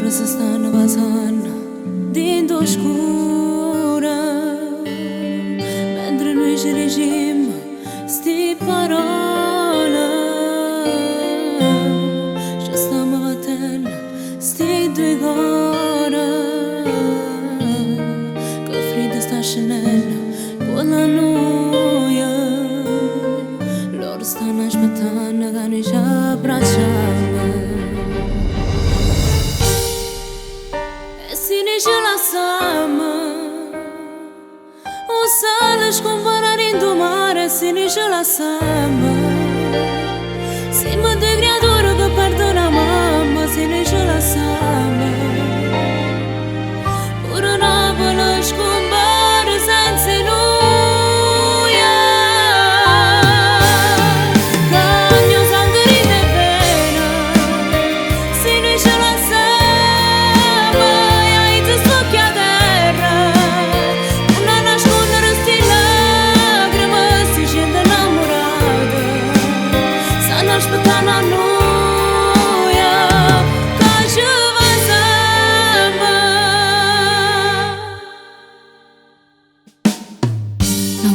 Fără să stă în vazan din doșcura Mentre noi ci regim sti parola Ci stiamo battendo sti due gora Che freddo sta scendendo con la noia Loro stanno aspettando che noi ci abbracciamo Și lasă-mă O să-l-și cumpărare în domare Sine și lasă-mă Simă de creatură că perdona mamă Sine și lasă-mă Pură n-apă l-și cumpără senza nuia Cagno sangri de pena Sine și lasă-mă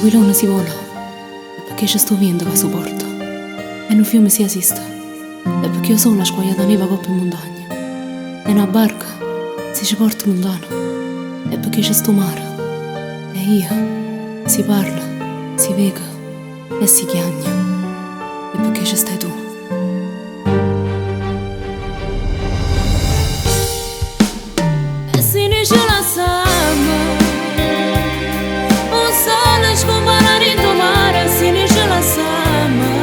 Aquila non si vola, è perché ci sto vendo che sopporto. E un fiume si esiste, è perché io sono la squagliata neva coppa in montagna. E una barca si ci porta lontano, è perché c'è sto mare. E io si parla, si vega e si chiagna, è perché ci stai tu. E se ne ce la siamo Să-l-și cumpărare în domare Sine și lasă-mă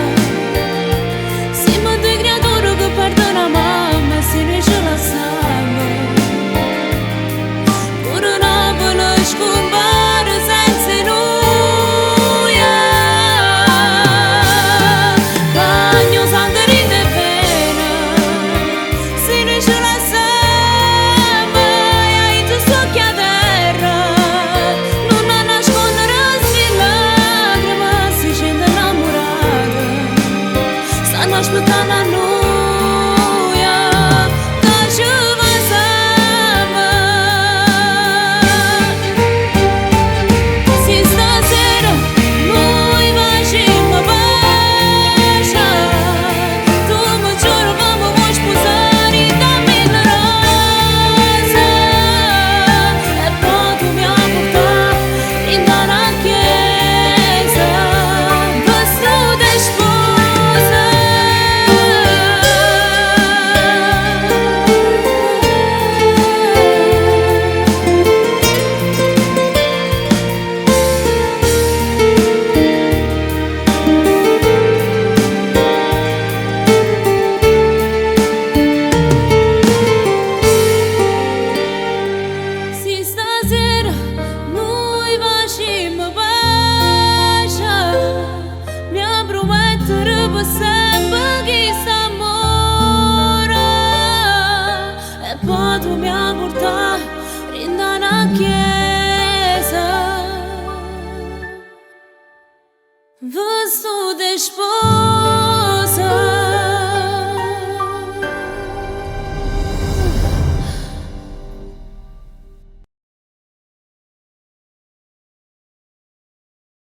Simă de creatură că perdona mamă Sine și lasă-mă Pură n-apă l-și cumpără senza nuia Cagno sangri de pena Sine și lasă-mă Ai tu socchi a terra Aspettando a noia Che ci facciamo Se stasera noi facciamo pace Tu mi giuro che mi vuoi sposare Dammi la rosa E poi tu mi portare in una chiesa Vestito di sposa Tu mi-a portat in una chiesa Vestito di sposa